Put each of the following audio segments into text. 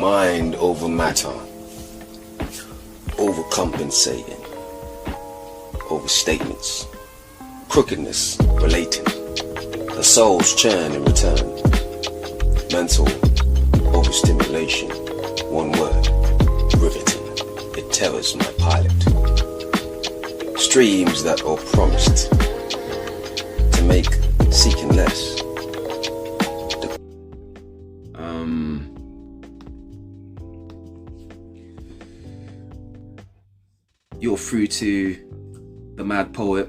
Mind over matter, overcompensating, overstatements, crookedness relating, the soul's churn in return, mental overstimulation, one word, riveting, it tells my pilot, streams that are promised to make seeking less. You're through to the Mad Poet.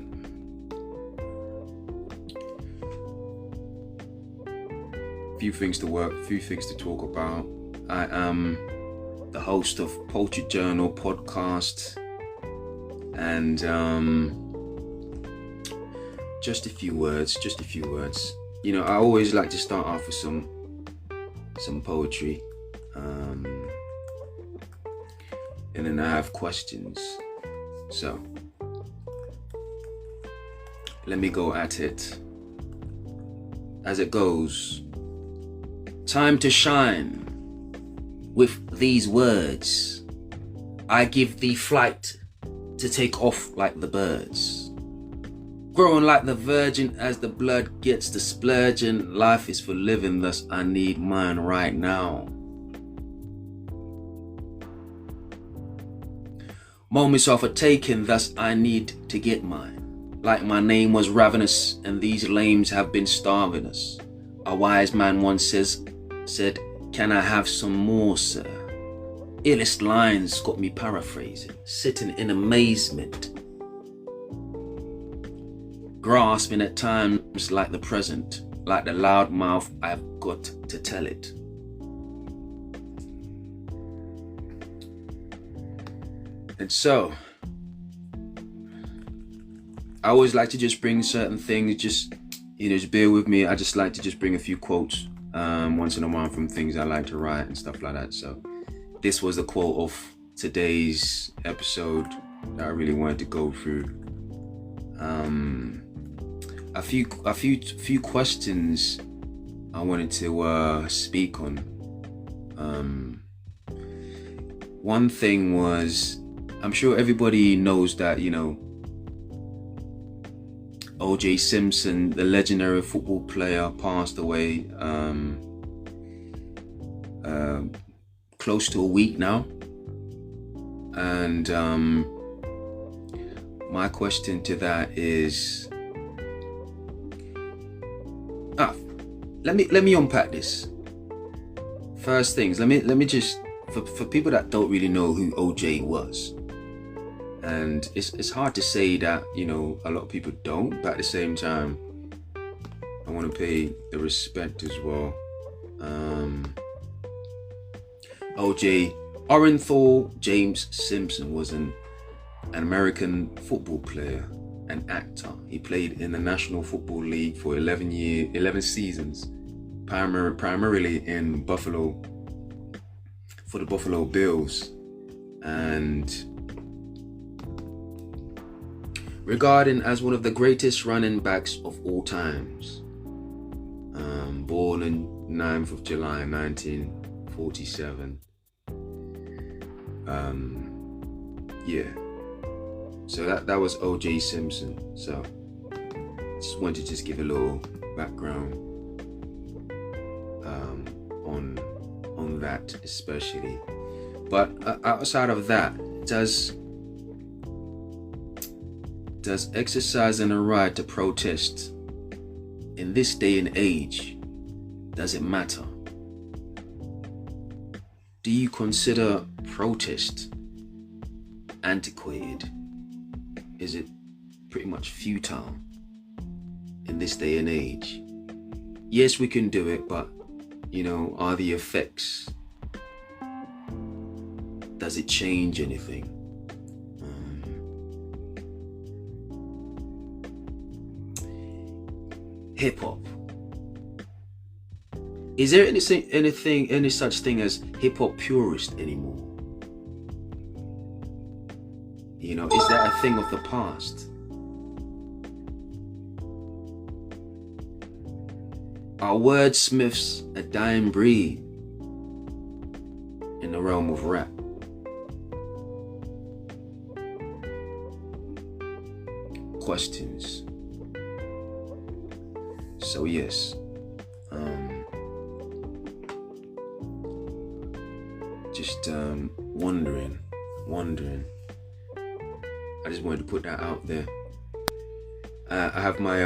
Few things to work, few things to talk about. I am the host of Poetry Journal podcast, and just a few words. You know, I always like to start off with some poetry, and then I have questions. So let me go at it. As it goes, time to shine with these words. I give thee flight to take off like the birds. Growing like the virgin as the blood gets to splurging. Life is for living, thus I need mine right now. Moments are for taking, thus I need to get mine. Like my name was ravenous, and these lames have been starving us. A wise man once said, can I have some more, sir? Illest lines got me paraphrasing, sitting in amazement, grasping at times like the present, like the loud mouth I've got to tell it. And so, I always like to just bring certain things, just bear with me. I just like to just bring a few quotes once in a while from things I like to write and stuff like that. So this was the quote of today's episode that I really wanted to go through. A few questions I wanted to speak on. One thing was, I'm sure everybody knows that, O.J. Simpson, the legendary football player, passed away close to a week now. And my question to that is, let me unpack this. First things, let me just, for people that don't really know who O.J. was. And it's hard to say that, a lot of people don't, but at the same time, I want to pay the respect as well. O.J. Orenthal James Simpson was an American football player and actor. He played in the National Football League for 11 seasons, primarily in Buffalo, for the Buffalo Bills, and regarded as one of the greatest running backs of all times. Born on 9th of July 1947. So that was O.J. Simpson. So just wanted to give a little background on that especially. But outside of that, does exercising a right to protest in this day and age, does it matter? Do you consider protest antiquated? Is it pretty much futile in this day and age? Yes, we can do it, but are the effects, does it change anything? Hip hop. Is there any such thing as hip hop purist anymore? Is that a thing of the past? Are wordsmiths a dying breed? in the realm of rap. Questions. So yes, just wondering. I just wanted to put that out there. I have my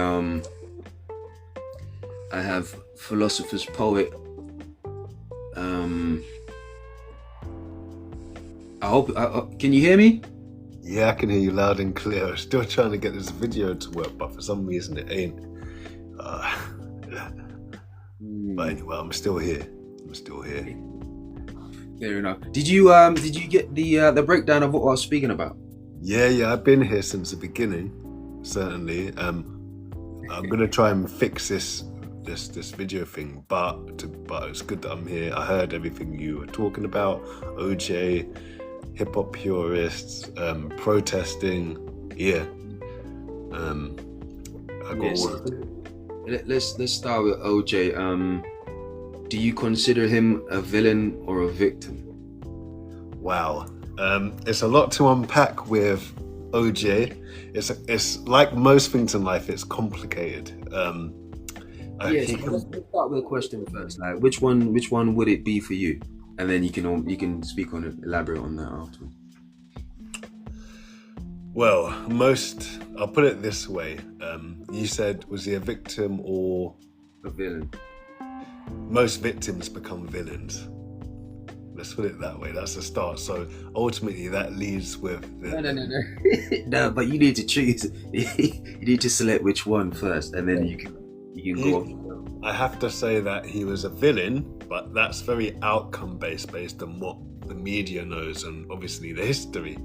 I have philosopher's poet. I hope. Can you hear me? Yeah, I can hear you loud and clear. I'm still trying to get this video to work, but for some reason it ain't. But anyway, I'm still here. Fair enough. Did you get the breakdown of what I was speaking about? Yeah, I've been here since the beginning. Certainly. I'm gonna try and fix this video thing, but it's good that I'm here. I heard everything you were talking about. OJ, hip hop purists, protesting. Yeah. I got work. Let's start with OJ. Do you consider him a villain or a victim? Wow. It's a lot to unpack with OJ. It's like most things in life, it's complicated. Let's start with a question first. Like, which one would it be for you? And then you can speak on it, elaborate on that afterwards. Well, I'll put it this way. You said, was he a victim or a villain? Most victims become villains. Let's put it that way. That's the start. So ultimately, that leads with the... No. No, but you need to choose. You need to select which one first, and then you can go on. I have to say that he was a villain, but that's very outcome based on what the media knows and obviously the history.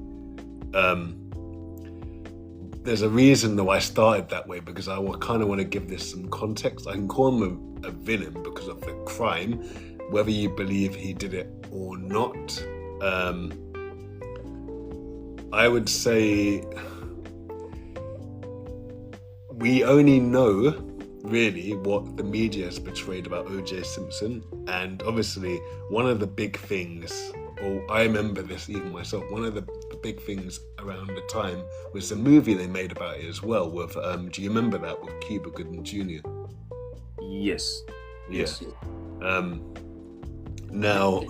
There's a reason though I started that way, because I kind of want to give this some context. I can call him a villain because of the crime, whether you believe he did it or not. I would say we only know really what the media has portrayed about O.J. Simpson, and obviously one of the big things, or I remember this even myself, one of the big things around the time was the movie they made about it as well with, do you remember that, with Cuba Gooding Jr.? Yes. Now,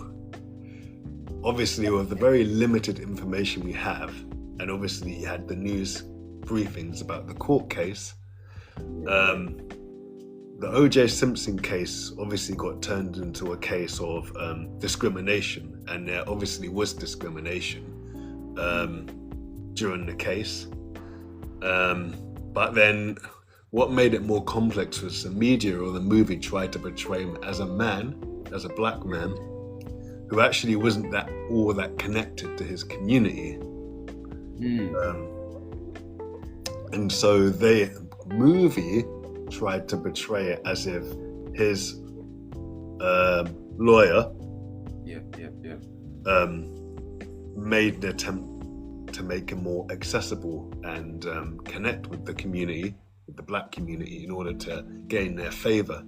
obviously with the very limited information we have, and obviously you had the news briefings about the court case, the O.J. Simpson case obviously got turned into a case of discrimination, and there obviously was discrimination during the case. But then what made it more complex was the media or the movie tried to portray him as a man, as a black man, who actually wasn't all that connected to his community. And so the movie tried to portray it as if his lawyer made an attempt to make him more accessible and connect with the community, with the black community, in order to gain their favor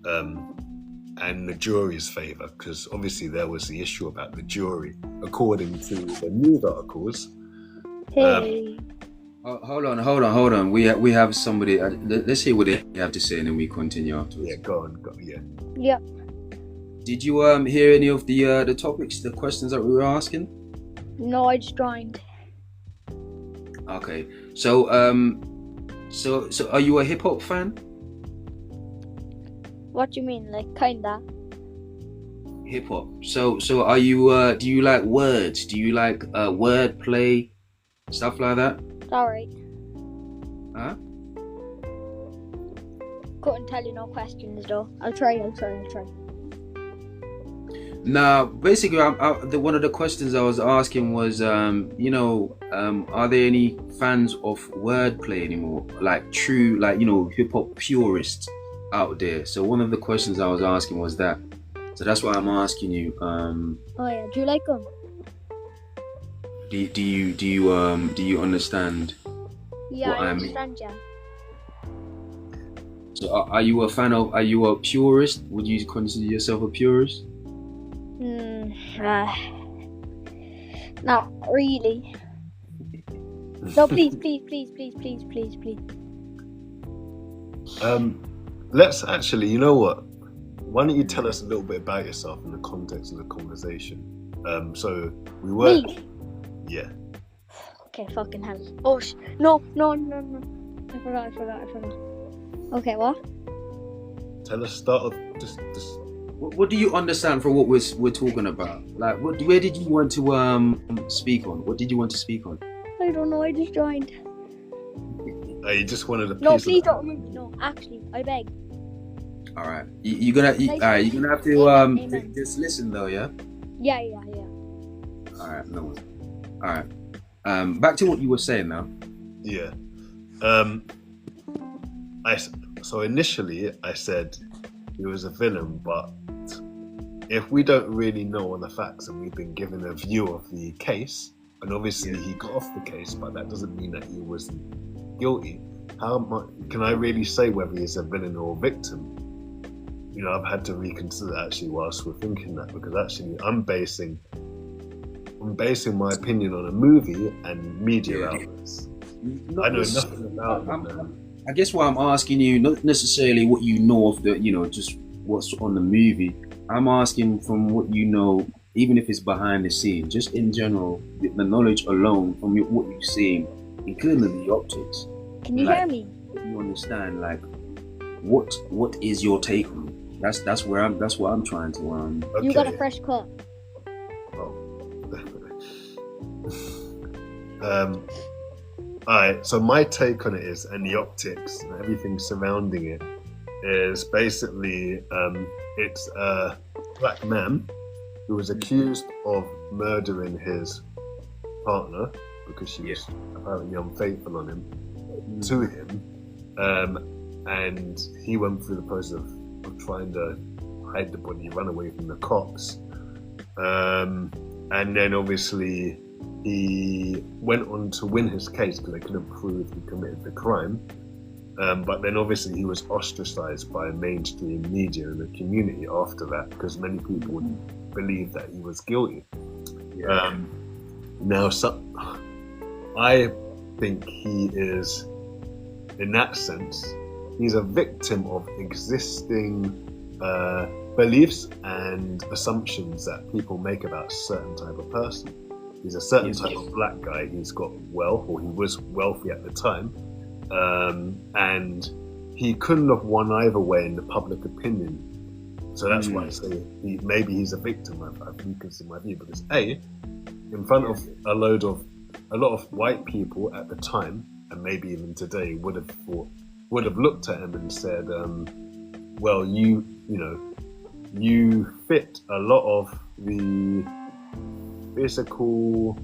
and the jury's favor, because obviously there was the issue about the jury, according to the news articles. Hold on. We have somebody. Let's hear what they have to say, and then we continue afterwards. Yeah, go on. Yeah. Yep. Did you hear any of the topics, the questions that we were asking? No, I just joined. Okay. So are you a hip hop fan? What do you mean, like kinda? Hip hop. So are you? Do you like words? Do you like wordplay, stuff like that? Alright. Huh? Couldn't tell you no questions though. I'll try. Nah, basically, one of the questions I was asking was, are there any fans of wordplay anymore? Like true, hip hop purists out there. So one of the questions I was asking was that. So that's why I'm asking you. Oh yeah, do you like them? Do you understand? Yeah, what I mean? understand. Yeah. So are you a purist? Would you consider yourself a purist? Not really. No, please. Let's actually, you know what? Why don't you tell us a little bit about yourself in the context of the conversation? So we were, Me? yeah. Okay, fucking hell. Oh, no. I forgot. Okay, what? Tell us, start off, just What do you understand from what we're talking about? Like, where did you want to speak on? What did you want to speak on? I don't know, I just joined. you just wanted a piece No, of please that. don't remove me. No, actually, I beg. All right, you're gonna have to Amen. just listen though, yeah. Yeah. All right, no worries. All right, back to what you were saying now. Yeah. So initially I said he was a villain, but if we don't really know all the facts and we've been given a view of the case, and obviously he got off the case, but that doesn't mean that he wasn't guilty. How much can I really say whether he's a villain or a victim? You know, I've had to reconsider actually whilst we're thinking that, because actually I'm basing my opinion on a movie and media outlets. I know nothing about them. I guess why I'm asking you, not necessarily what you know of the, just what's on the movie. I'm asking from what you know, even if it's behind the scenes, just in general, the knowledge alone from what you've seen, including the optics. Can you hear me? You understand, like, what is your take on it? That's what I'm trying to Okay. You got a fresh cut. Alright, so my take on it is, and the optics and everything surrounding it, is basically it's a black man who was accused of murdering his partner because she was apparently unfaithful on him to him, and he went through the process of trying to hide the body, run away from the cops, and then obviously he went on to win his case because they couldn't prove he committed the crime. But then obviously he was ostracized by mainstream media and the community after that, because many people believed that he was guilty. I think he is, in that sense, he's a victim of existing beliefs and assumptions that people make about a certain type of person. He's a certain type of black guy. He's got wealth, or he was wealthy at the time, and he couldn't have won either way in the public opinion. So that's why I say maybe he's a victim. I think it's in my view, because in front of a lot of white people at the time, and maybe even today, would have looked at him and said, well, you fit a lot of the physical,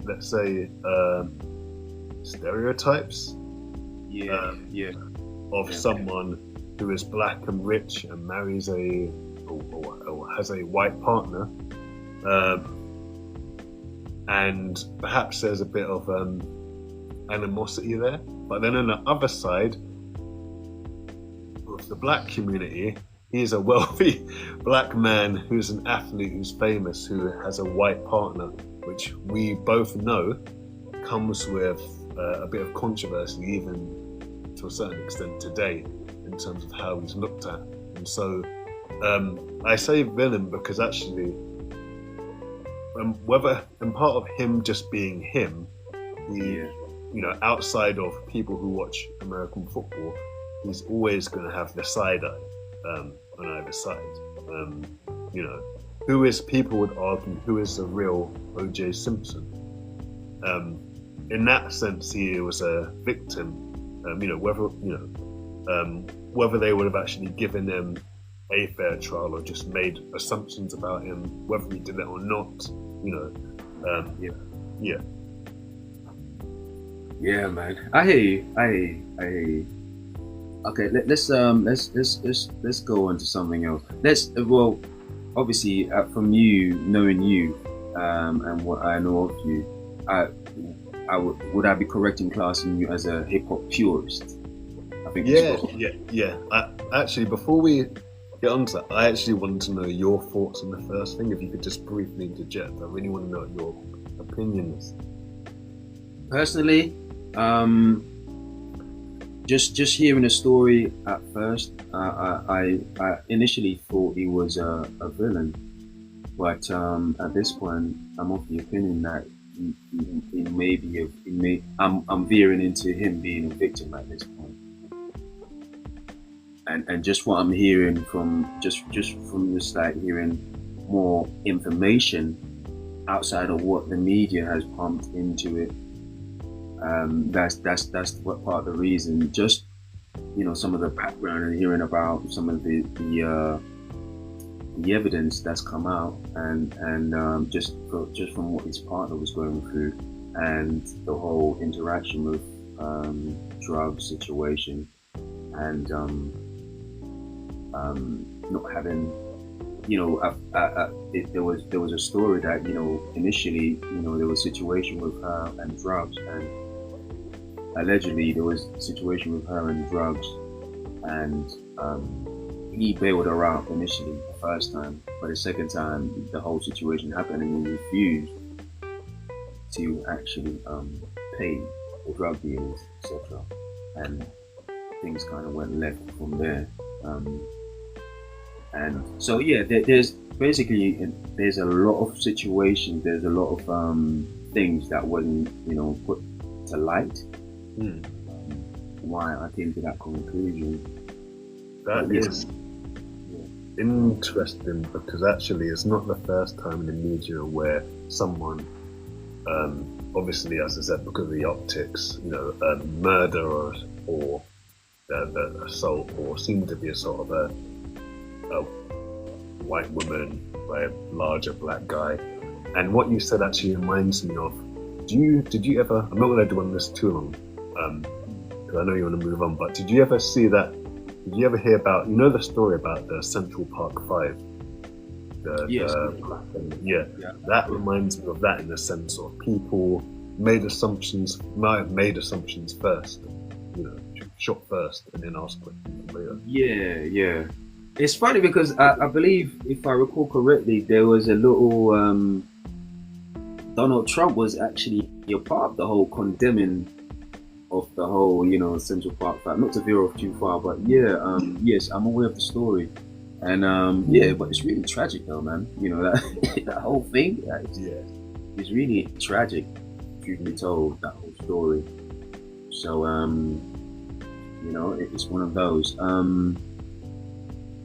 let's say, stereotypes of someone who is black and rich and marries or has a white partner, and perhaps there's a bit of animosity there. But then on the other side, with the black community, he's a wealthy black man who's an athlete, who's famous, who has a white partner, which we both know comes with a bit of controversy, even to a certain extent today, in terms of how he's looked at. And so I say villain because actually, whether and part of him just being him, outside of people who watch American football, he's always going to have the side eye on either side. People would argue, who is the real O.J. Simpson? In that sense, he was a victim. Whether they would have actually given him a fair trial or just made assumptions about him, whether he did it or not, Yeah, man. I hear you. Okay, let's go on to something else. Obviously, from you, knowing you, and what I know of you, would I be correct in classing you as a hip hop purist? I think. Yeah. Actually, before we get on to that, I actually wanted to know your thoughts on the first thing. If you could just briefly interject, I really want to know what your opinion is. Personally, just hearing the story at first, I initially thought he was a villain, but at this point, I'm of the opinion that he may be I'm veering into him being a victim at this point. And just what I'm hearing from just like hearing more information outside of what the media has pumped into it. That's what part of the reason. Just some of the background and hearing about some of the evidence that's come out, and just from what his partner was going through, and the whole interaction with drug situation, and not having, there was a story that initially there was a situation with her and drugs, and allegedly there was a situation with her and drugs, and he bailed her out initially the first time, but the second time the whole situation happened and he refused to actually pay the drug dealers, etc. And things kind of went left from there. And so there's basically there's a lot of situations, there's a lot of things that wasn't put to light. Why I came to that conclusion. That is interesting, because actually it's not the first time in the media where someone, obviously as I said, because of the optics, murder or the assault, or seemed to be assault of a white woman by a larger black guy. And what you said actually reminds me of, did you ever, I'm not going to dwell on this too long, because I know you want to move on, but did you ever hear about, the story about the Central Park 5? Yes. That reminds me of that, in the sense of people might have made assumptions first, shot first and then ask questions later. Yeah. It's funny because I believe, if I recall correctly, there was a little Donald Trump was actually a part of the whole condemning of the whole, Central Park fact. Not to veer off too far, but yes, I'm aware of the story, and but it's really tragic though, man. That that whole thing, it's really tragic, truth be told, that whole story. So it's one of those.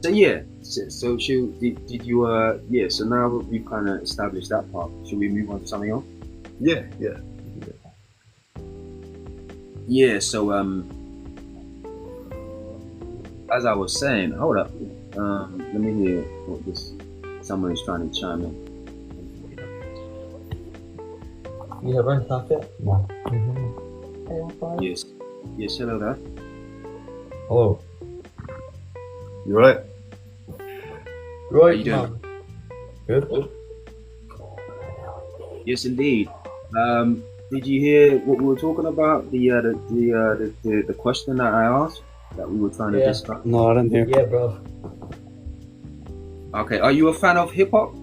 So did you so now we've kind of established that part, should we move on to something else? So as I was saying, hold up, let me hear what someone is trying to chime in. You have run off yet? No. Yes, hello there. Hello. You right? How are you doing? Good. Yes, indeed. Did you hear what we were talking about? The question that I asked that we were trying to discuss. No, I didn't hear. Yeah, bro. Okay, are you a fan of hip hop?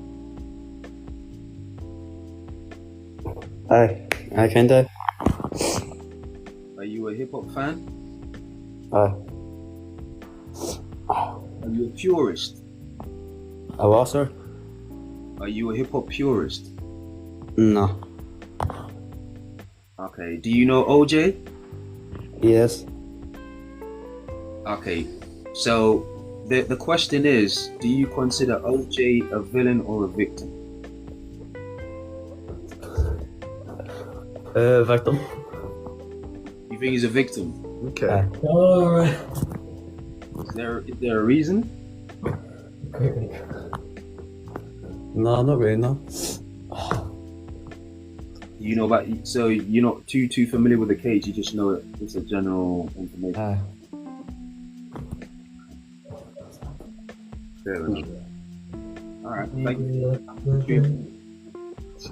I kinda. Are you a hip hop fan? Are you a purist? A what, sir? Are you a hip hop purist? No. Okay. Do you know OJ? Yes. Okay. So the question is, do you consider OJ a villain or a victim? Victim. You think he's a victim? Okay. Alright. Is there a reason? No, not really, no. You know about, so you're not too familiar with the case, you just know it's a general information. Fair enough. Alright, thank you.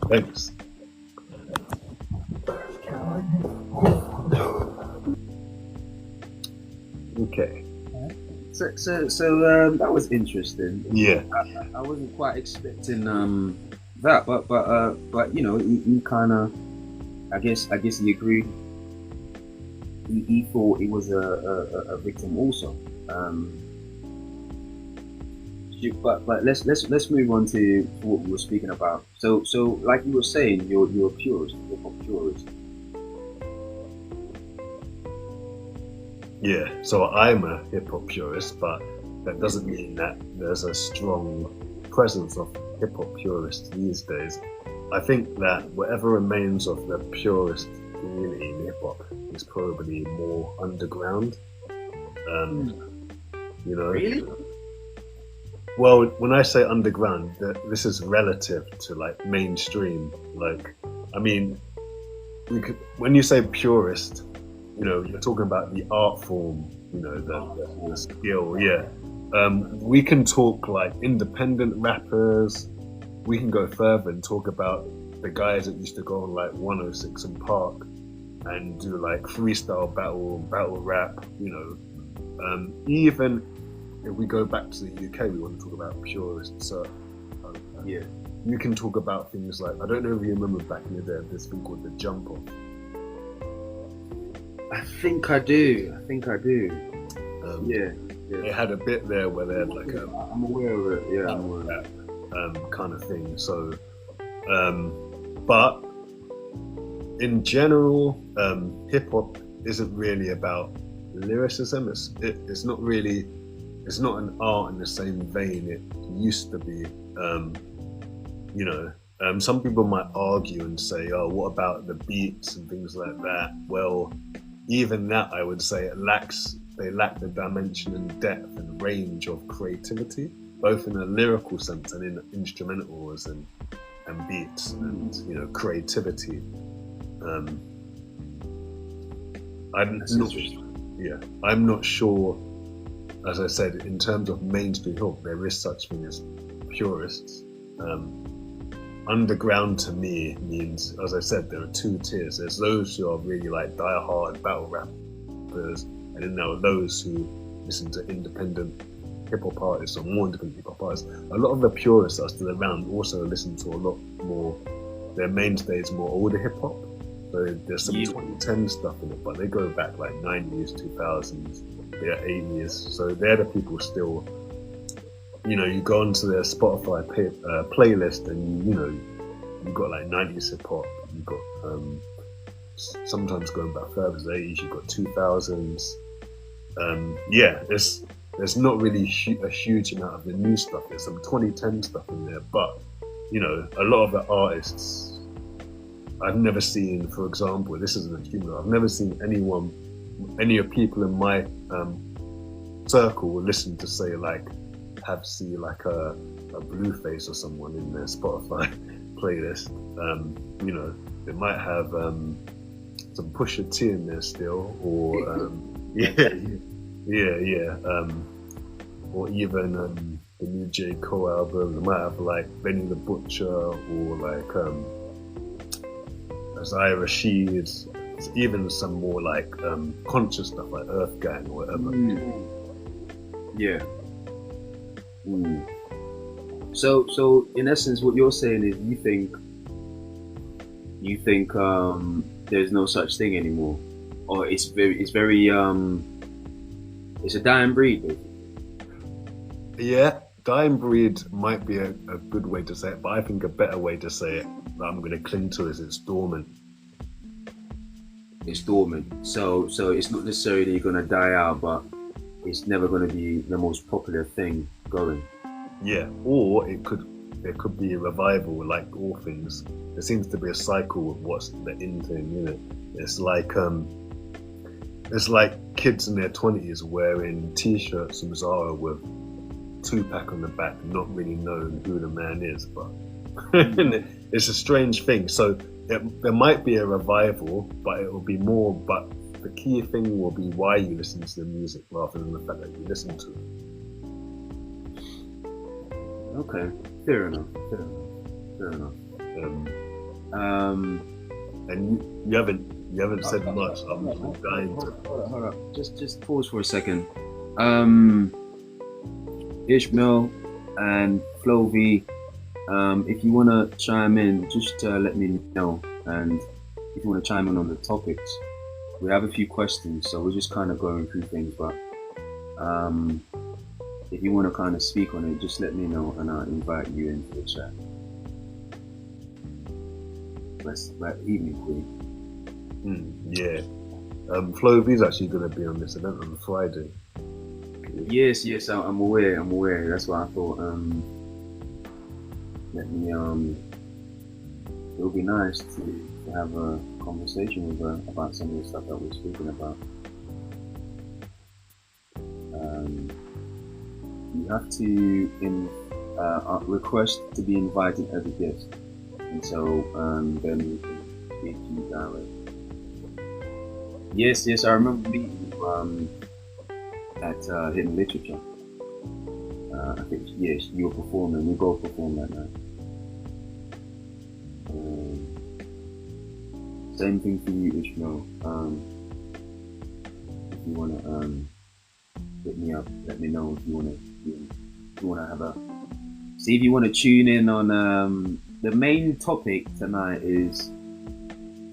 Thanks. Okay. So that was interesting. Yeah. I wasn't quite expecting that, but you know, he kind of, I guess he agreed. He thought it was a victim also. But let's move on to what we were speaking about. So like you were saying, you're a purist, hip hop purist. Yeah, so I'm a hip hop purist, but that doesn't mean that there's a strong presence of hip hop purists these days. I think that whatever remains of the purist community in hip hop is probably more underground. You know? Really? Well, when I say underground, this is relative to like mainstream. Like, I mean, when you say purist, you know, you're talking about the art form, you know, the skill, yeah. We can talk like independent rappers. We can go further and talk about the guys that used to go on like 106 and Park and do like freestyle battle rap, you know. Even if we go back to the UK, we want to talk about purists. So, Yeah. You can talk about things like, I don't know if you remember back in the day, this thing called the jump off. I think I do. Yeah. It had a bit there where they had like a I'm aware of it. Yeah, I'm aware of it. kind of thing. So, but in general, hip hop isn't really about lyricism. It's not really. It's not an art in the same vein it used to be. You know, some people might argue and say, "Oh, what about the beats and things like that?" Well, even that, I would say, they lack the dimension and depth and range of creativity, both in a lyrical sense and in instrumentals and beats and, you know, creativity. I'm not sure. As I said, in terms of mainstream hip hop, there is such thing as purists. Underground to me means, as I said, there are two tiers. There's those who are really like die-hard battle rappers, and then there are those who listen to independent hip-hop artists or more independent hip-hop artists. A lot of the purists that are still around also listen to a lot more, their mainstay is more older hip-hop. So there's some 2010 stuff in it, but they go back like 90s, 2000s, they're 80s. So they're the people still, you know, you go onto their Spotify playlist and, you know, you've got like 90s hip hop, you've got sometimes going back further to the 80s, you've got 2000s. There's not really a huge amount of the new stuff. There's some 2010 stuff in there, but, you know, a lot of the artists, I've never seen, for example, this isn't a human, I've never seen any of people in my circle listen to say like, see like a Blueface or someone in their Spotify playlist. You know, they might have some Pusha T in there still, or or even the new J. Cole album. They might have like Benny the Butcher or like Isaiah Rashid. Even some more like conscious stuff like Earth Gang or whatever. Yeah. So in essence, what you're saying is you think there's no such thing anymore, or it's very it's a dying breed, basically. Yeah, dying breed might be a good way to say it, but I think a better way to say it that I'm going to cling to is it's dormant. It's dormant. So it's not necessarily going to die out, but it's never going to be the most popular thing going. Yeah, or there could be a revival, like all things. There seems to be a cycle of what's the in thing, you know. It's like kids in their 20s wearing t-shirts from Zara with Tupac on the back, not really knowing who the man is, but it's a strange thing. So there might be a revival, but it will be more, but the key thing will be why you listen to the music rather than the fact that you listen to it. Okay, fair enough. And you haven't said much. I'm dying to. Hold up. Just pause for a second. Ishmael and Flovey, if you want to chime in, just let me know. And if you want to chime in on the topics, we have a few questions, so we're just kind of going through things. But if you want to kind of speak on it, just let me know, and I'll invite you into the chat. But evening, Queen. Yeah. Flovey's actually going to be on this event on Friday. Yes, I'm aware. That's why I thought, it'll be nice to have a conversation with her about some of the stuff that we're speaking about. You have to request to be invited as a guest, and so then we can speak to you directly. Yes, I remember meeting you at Hidden Literature. I think, yes, you were performing. We both performed that night. Same thing for you, Ishmael. If you want to hit me up, let me know if you want to have a... See if you want to tune in on... the main topic tonight is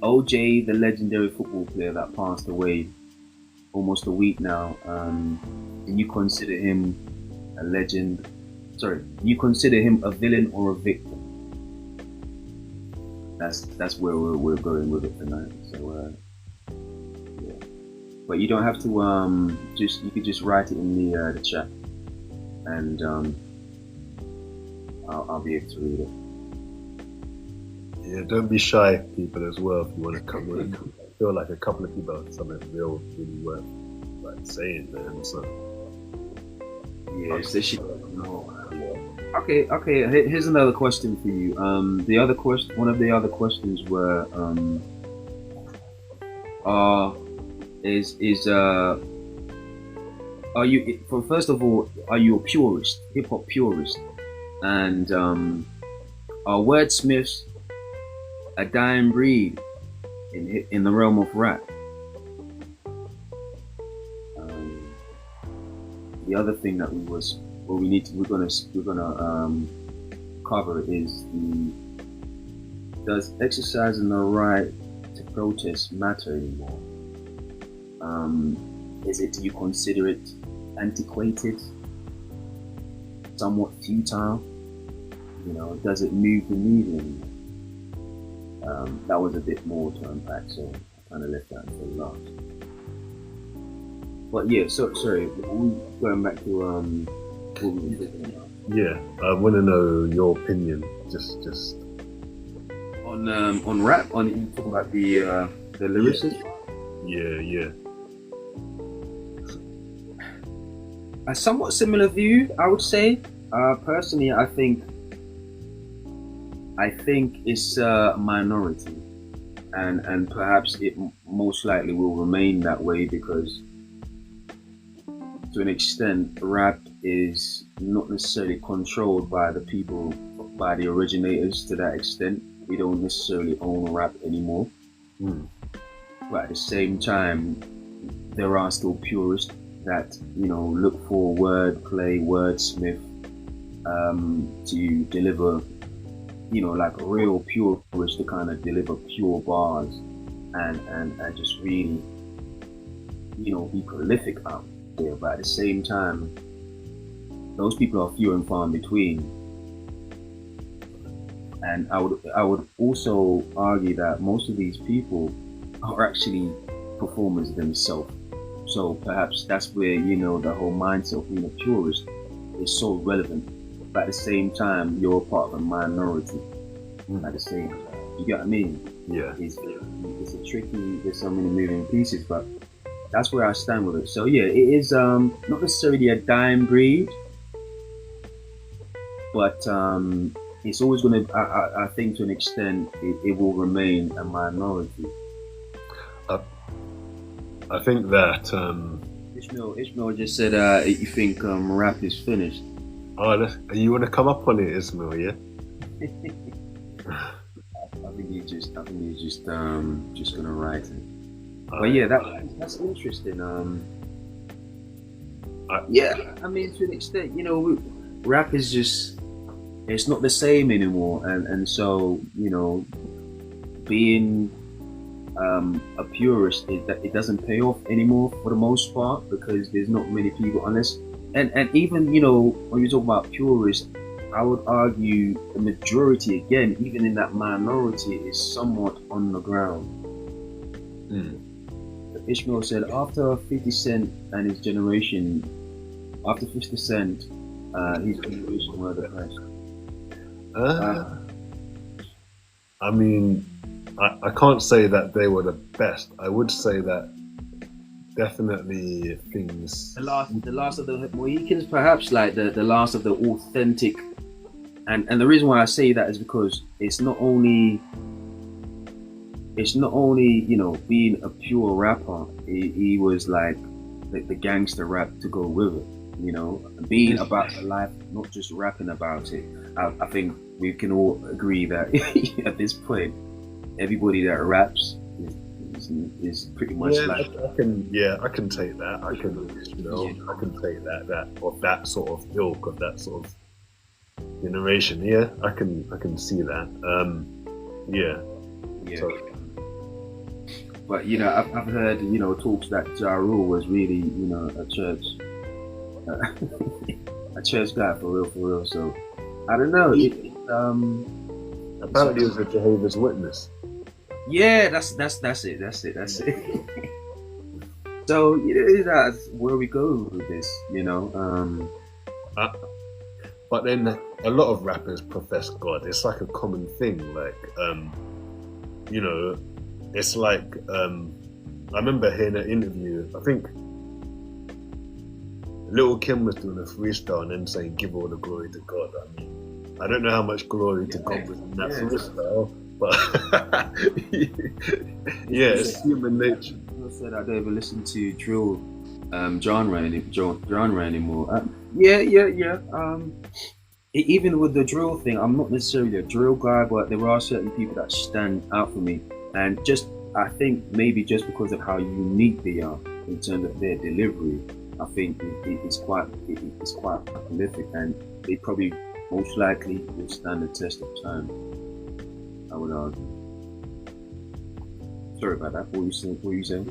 OJ, the legendary football player that passed away almost a week now. Do you consider him a legend? Sorry, do you consider him a villain or a victim? That's where we're going with it tonight. So yeah, but you don't have to you could just write it in the chat, and I'll be able to read it. Yeah, don't be shy, people, as well. If you want to come in, I feel like a couple of people have something really worth like saying there. So yeah, so she know. Okay. Here's another question for you. One of the other questions were, are you? First of all, are you a purist, hip hop purist, and are wordsmiths a dying breed in the realm of rap? The other thing that we're gonna cover is does exercising the right to protest matter anymore? Do you consider it antiquated, somewhat futile? Does it move the needle anymore? That was a bit more to unpack, so I kind of left that until last. But yeah, sorry, going back to what we were talking about. yeah, I want to know your opinion. Just on rap. You talking about the lyricist? Yeah. A somewhat similar view, I would say. Personally, I think it's a minority, and perhaps it most likely will remain that way because, to an extent, rap is not necessarily controlled by the people, by the originators. To that extent, we don't necessarily own rap anymore. But at the same time, there are still purists that look for wordplay, wordsmith, to deliver, like a real purist, to kind of deliver pure bars and just really, be prolific out there. But at the same time, those people are few and far in between. And I would also argue that most of these people are actually performers themselves. So perhaps that's where, the whole mindset of being a purist is so relevant. But at the same time, you're a part of a minority. At the same time, you get what I mean? Yeah. It's a tricky, there's so many moving pieces, but that's where I stand with it. So yeah, it is not necessarily a dying breed, but it's always going to, I think to an extent, it will remain a minority. I think that Ishmael just said you think rap is finished. Oh, you want to come up on it, Ismail? Yeah. I think he's just gonna write it. But yeah, that's interesting. Yeah, I mean, to an extent, rap is just, it's not the same anymore, and so being a purist, it doesn't pay off anymore for the most part, because there's not many people, unless and even when you talk about purist, I would argue the majority, again, even in that minority, is somewhat on the ground. Ishmael said, after 50 Cent and his generation, after 50 Cent, his generation were the best. I mean, I can't say that they were the best. I would say that definitely things. The last of the Mohicans, perhaps, like the last of the authentic. And the reason why I say that is because it's not only being a pure rapper. He was like the gangster rap to go with it. Being about the life, not just rapping about it. I think we can all agree that at this point, everybody that raps is pretty much like. I can take that. I can take that of that sort of ilk, of that sort of generation. Yeah, I can see that. Yeah. So. But I've heard talks that Ja Rule was really a church guy for real. So I don't know. Apparently, he was a Jehovah's Witness. Yeah, that's it. So that's where we go with this. But then a lot of rappers profess God. It's like a common thing. Like it's like I remember hearing an interview. I think Lil' Kim was doing a freestyle and then saying, "Give all the glory to God." I mean, I don't know how much glory to God was in that freestyle, but it's human nature. I said I don't ever listen to drill genre anymore. Even with the drill thing, I'm not necessarily a drill guy, but there are certain people that stand out for me. And I think maybe just because of how unique they are in terms of their delivery, I think it's quite prolific, and they probably most likely will stand the test of time, I would argue. Sorry about that. What were you saying?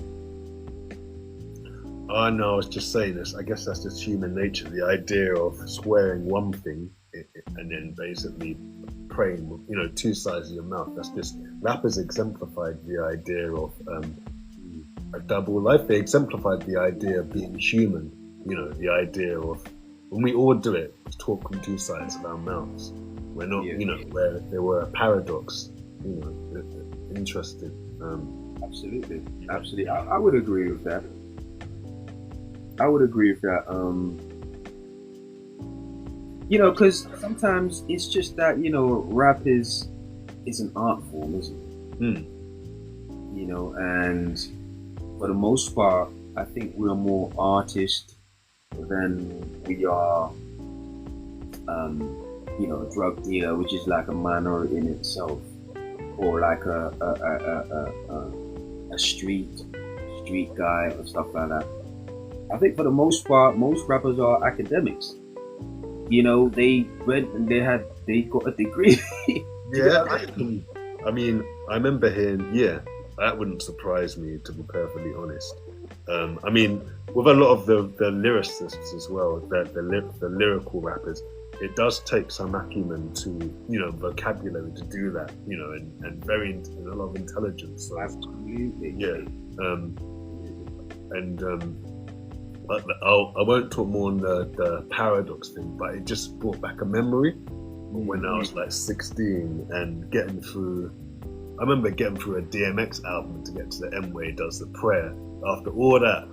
Oh no, I was just saying this. I guess that's just human nature. The idea of swearing one thing and then basically praying, two sides of your mouth. That's just, rappers exemplified the idea of a double life. They exemplified the idea of being human. The idea of when we all do it, talk from two sides of our mouths. We're not, where there were a paradox. Interesting. Absolutely. I would agree with that. Because sometimes it's just that rap is an art form, isn't it? And for the most part, I think we're more artists than we are, a drug dealer, which is like a minority in itself, or like a street guy or stuff like that. I think for the most part, most rappers are academics. They read and they got a degree. Yeah, I mean, I remember hearing, that wouldn't surprise me, to be perfectly honest. I mean, with a lot of the lyricists as well, the lyrical rappers, it does take some acumen to, vocabulary to do that, and and a lot of intelligence. So, absolutely. Yeah. I won't talk more on the paradox thing, but it just brought back a memory when I was like 16 and getting through. I remember getting through a DMX album to get to the end where he does the prayer. After all that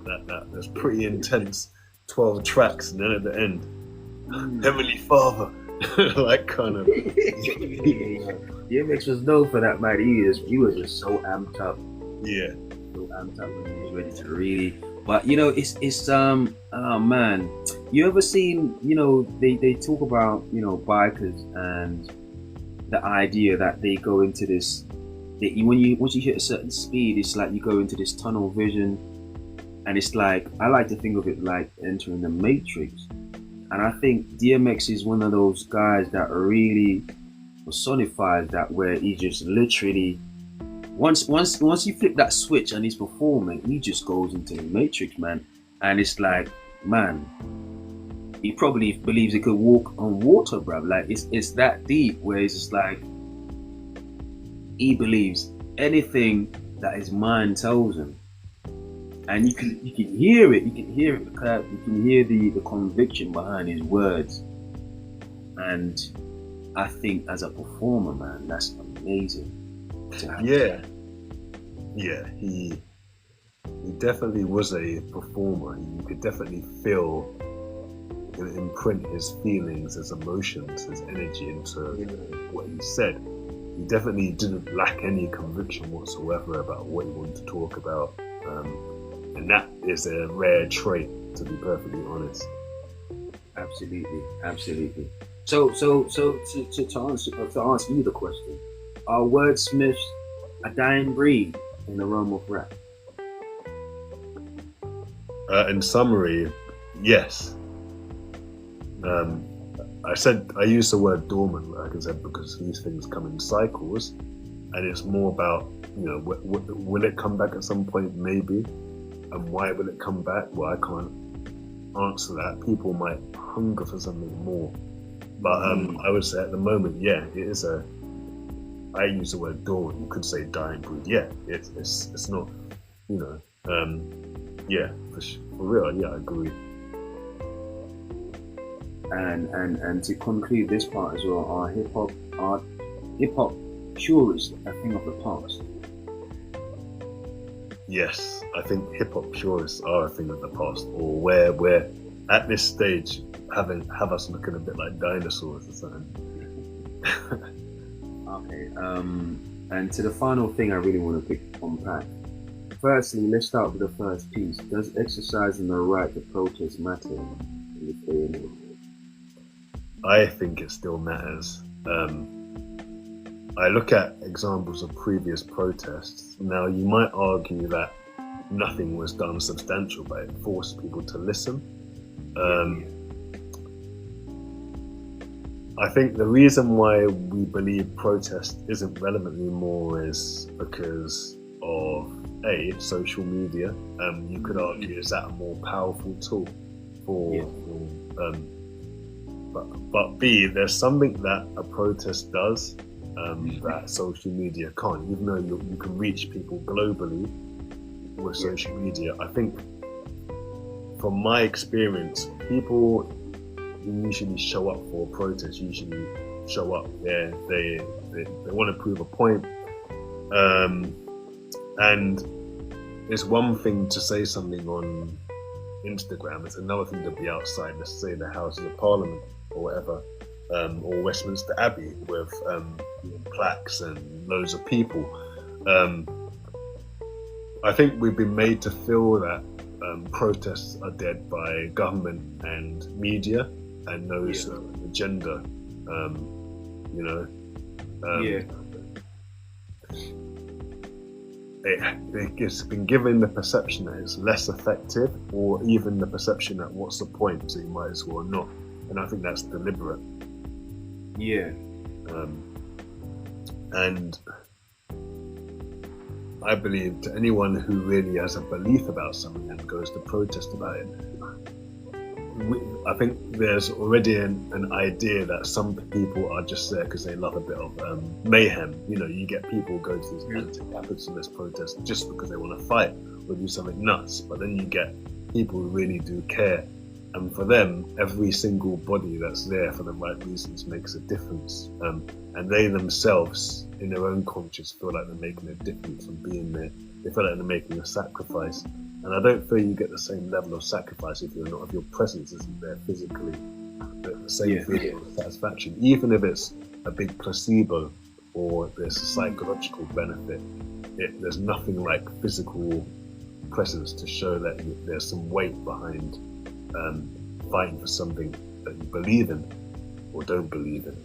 was pretty intense, 12 tracks, and then at the end, Heavenly Father, like kind of. DMX was known for that, man. He was just so amped up. Yeah. So amped up when he was ready to really. But it's oh man, you ever seen they talk about bikers and the idea that they go into this, once you hit a certain speed, it's like you go into this tunnel vision, And it's like, I like to think of it like entering the matrix. And I think DMX is one of those guys that really personifies that, where he just literally, once you flip that switch and he's performing, he just goes into the matrix, man. And it's like, man, he probably believes he could walk on water, bruv. Like, it's that deep, where it's just like, he believes anything that his mind tells him. And you can hear it. You can hear it. You can hear the conviction behind his words. And I think as a performer, man, that's amazing. Yeah, he definitely was a performer. You could definitely feel and imprint his feelings, his emotions, his energy into what he said. He definitely didn't lack any conviction whatsoever about what he wanted to talk about. And that is a rare trait, to be perfectly honest. Absolutely. So to answer you the question, are wordsmiths a dying breed in the realm of rap? In summary, yes. I use the word dormant, like I said, because these things come in cycles, and it's more about, will it come back at some point? Maybe. And why will it come back? Well, I can't answer that. People might hunger for something more. But I would say at the moment, yeah, it is I use the word dormant. You could say dying breed. Yeah, it's not, yeah, for real, yeah, I agree. And to conclude this part as well, are hip hop purists a thing of the past? Yes, I think hip hop purists are a thing of the past, or where we're at this stage have us looking a bit like dinosaurs or something. Okay, and to the final thing I really want to unpack. Firstly, let's start with the first piece. Does exercising the right to protest matter in this day and age? I think it still matters. I look at examples of previous protests. Now, you might argue that nothing was done substantial, but it forced people to listen. I think the reason why we believe protest isn't relevant anymore is because of social media. You could argue, is that a more powerful tool but B, there's something that a protest does that social media can't. Even though you can reach people globally with social media, I think from my experience, people who usually show up for a protest usually show up there. They want to prove a point. And it's one thing to say something on Instagram, it's another thing to be outside, let's say the Houses of Parliament or whatever, or Westminster Abbey with plaques and loads of people. I think we've been made to feel that protests are dead by government and media and those agenda, It's been given the perception that it's less effective, or even the perception that what's the point, so you might as well not. And I think that's deliberate. Yeah. And I believe to anyone who really has a belief about something and goes to protest about it, I think there's already an idea that some people are just there because they love a bit of mayhem. You get people go to these anti-capitalist protests just because they want to fight or do something nuts. But then you get people who really do care. And for them, every single body that's there for the right reasons makes a difference. And they themselves, in their own conscience, feel like they're making a difference from being there. They feel like they're making a sacrifice. And I don't feel you get the same level of sacrifice if your presence isn't there physically. The same feeling of satisfaction, even if it's a big placebo or there's a psychological benefit. There's nothing like physical presence to show that there's some weight behind fighting for something that you believe in or don't believe in.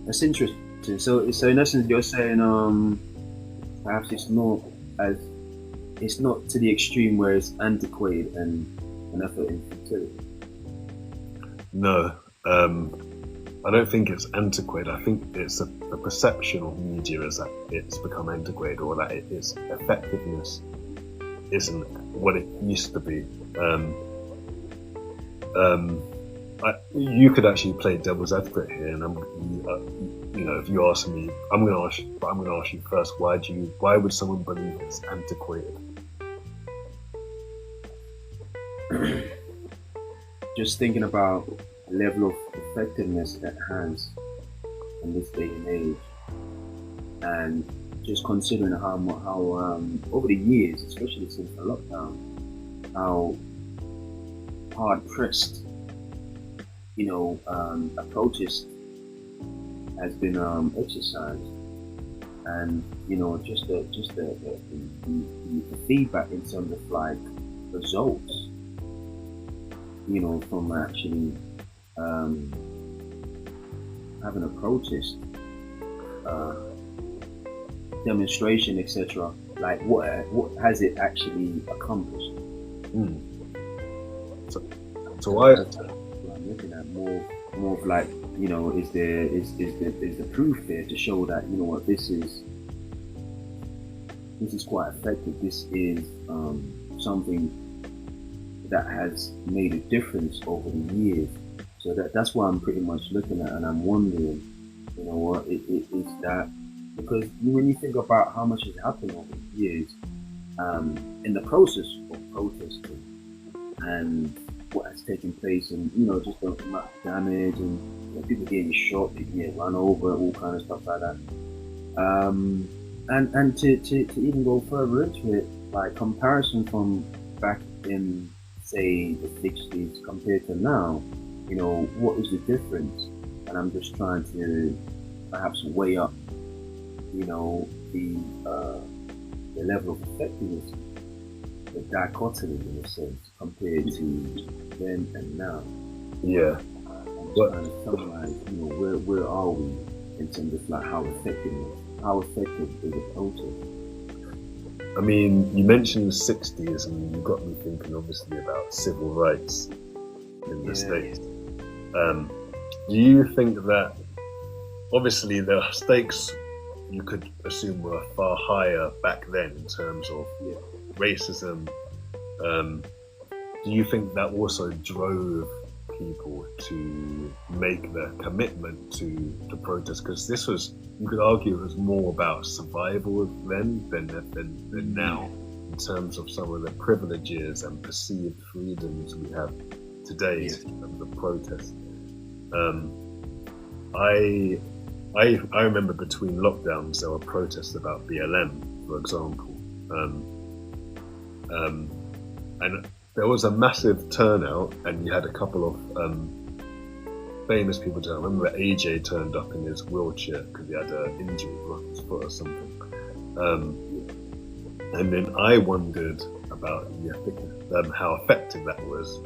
That's interesting. So in essence, you're saying perhaps it's not as it's not to the extreme where it's antiquated and an effort in futility. No, I don't think it's antiquated. I think it's the perception of media is that it's become antiquated, or that its effectiveness isn't what it used to be. You could actually play devil's advocate here, and if you ask me, I'm going to ask you first. Why would someone believe it's antiquated? Just thinking about the level of effectiveness that has in this day and age, and just considering how over the years, especially since the lockdown, how hard pressed a protest has been exercised, and just the feedback in terms of like results, from actually having a protest, demonstration, etc. Like what has it actually accomplished? So I'm looking at more of like, is the proof there to show that this is quite effective. This is something that has made a difference over the years. So that's what I'm pretty much looking at, and I'm wondering, is that because when you think about how much has happened over the years in the process of protesting and what has taken place, and just the amount of damage and people getting shot, people getting run over, all kind of stuff like that. And to even go further into it, like comparison from back in say the 60s compared to now, what is the difference? And I'm just trying to perhaps weigh up, the level of effectiveness, the dichotomy in a sense, compared to then and now. Yeah. I'm trying to summarize, where are we in terms of like how effective is a protest? I mean, you mentioned the 60s, and you got me thinking obviously about civil rights in the States. Do you think that obviously the stakes you could assume were far higher back then in terms of racism? Do you think that also drove people to make the commitment to protest? Because this was, you could argue, it was more about survival then than now, in terms of some of the privileges and perceived freedoms we have today in terms of protest. I remember between lockdowns there were protests about BLM, for example, and there was a massive turnout, and you had a couple of famous people. I remember AJ turned up in his wheelchair because he had an injury on his foot or something. And then I wondered about how effective that was.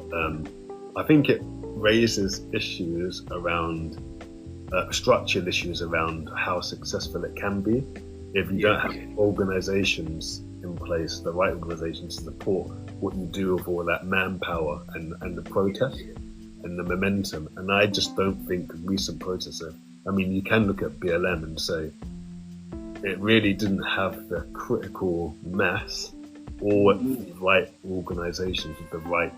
I think it raises issues around structural issues around how successful it can be if you don't have organizations in place, the right organizations to support what you do with all that manpower and the protest and the momentum. And I just don't think recent protests you can look at BLM and say it really didn't have the critical mass or the right organizations with the right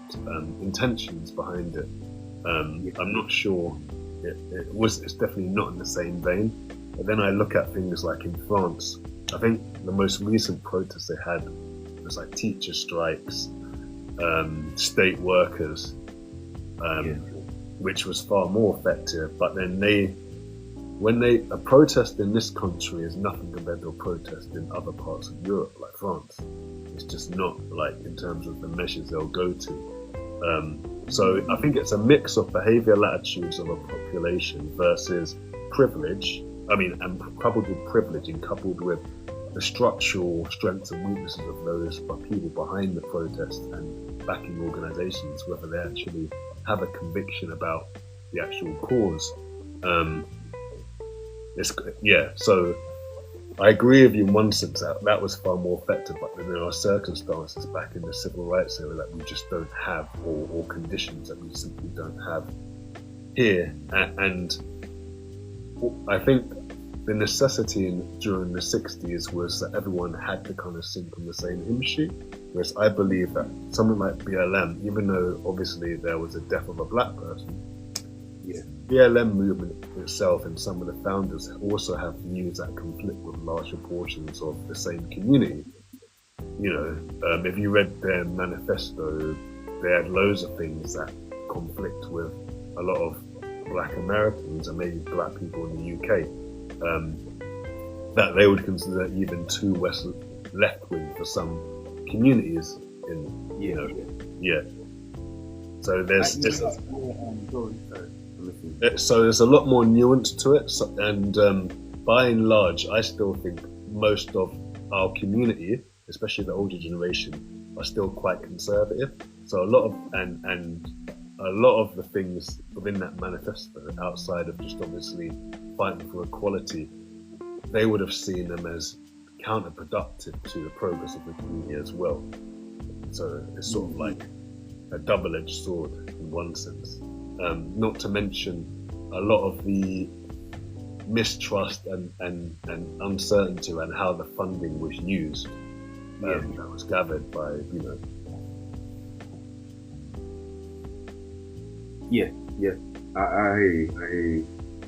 intentions behind it. I'm not sure it's definitely not in the same vein. But then I look at things like in France, I think the most recent protests they had was like teacher strikes, state workers, which was far more effective. But then a protest in this country is nothing compared to a protest in other parts of Europe, like France. It's just not, like, in terms of the measures they'll go to. So I think it's a mix of behavioural attitudes of a population versus privilege. And coupled with privilege and coupled with the structural strengths and weaknesses of those people behind the protest and backing organisations, whether they actually have a conviction about the actual cause. So I agree with you in one sense that was far more effective, but then there are circumstances back in the civil rights era that we just don't have, or conditions that we simply don't have here. And I think the necessity during the 60s was that everyone had to kind of sing from the same hymn sheet. Whereas I believe that something like BLM, even though obviously there was a death of a black person, BLM movement itself and some of the founders also have views that conflict with larger portions of the same community. You know, if you read their manifesto, they had loads of things that conflict with a lot of black Americans and maybe black people in the UK, that they would consider even too left-wing for some communities in, you know, So there's so there's a lot more nuance to it, and by and large, I still think most of our community, especially the older generation, are still quite conservative. So a lot of the things within that manifesto, outside of just obviously fighting for equality, they would have seen them as counterproductive to the progress of the community as well. So it's sort of like a double-edged sword in one sense. Not to mention a lot of the mistrust and uncertainty around how the funding was used that was gathered by, you know. I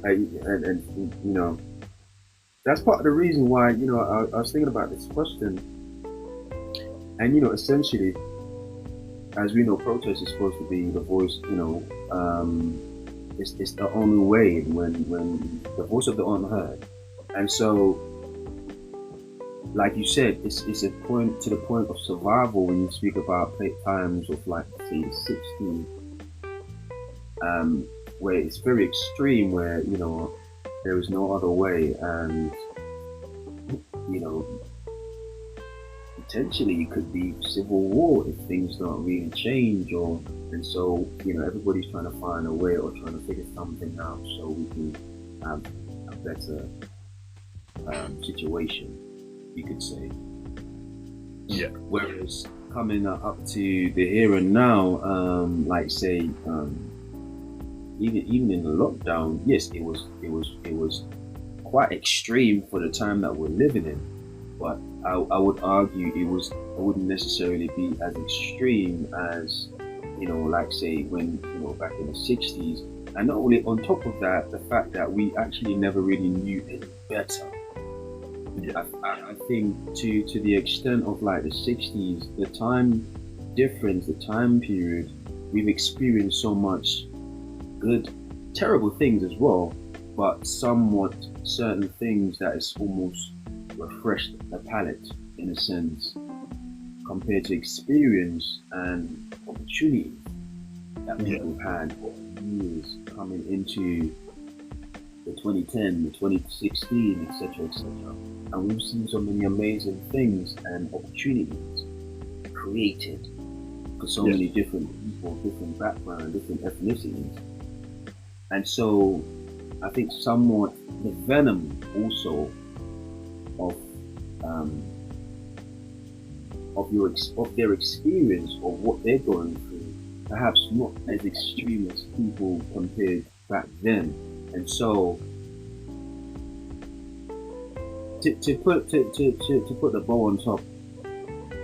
and you know, that's part of the reason why, you know, I was thinking about this question, and you know, essentially, as we know, protest is supposed to be the voice, you know, it's the only way when the voice of the unheard. And so, like you said, it's a point to the point of survival when you speak about times of, like, say, the 60s, where it's very extreme, where, you know, there is no other way, and, you know, potentially it could be civil war if things don't really change, and so, you know, everybody's trying to find a way or trying to figure something out so we can have a better situation, you could say. Yeah. Whereas coming up to the here and now, like say, even in the lockdown, yes, it was quite extreme for the time that we're living in, but I would argue it wouldn't necessarily be as extreme as, you know, like say when, you know, back in the 60s. And not only on top of that, the fact that we actually never really knew any better. Yeah. I think to the extent of like the 60s, the time difference, the time period, we've experienced so much good, terrible things as well, but somewhat certain things that is almost refreshed the palate in a sense, compared to experience and opportunity that we've had for years coming into the 2010, the 2016, etc., etc. And we've seen so many amazing things and opportunities created for so many different people, different backgrounds, different ethnicities. And so I think somewhat the venom also of their experience of what they're going through, perhaps not as extreme as people compared back then. And so to put the bow on top,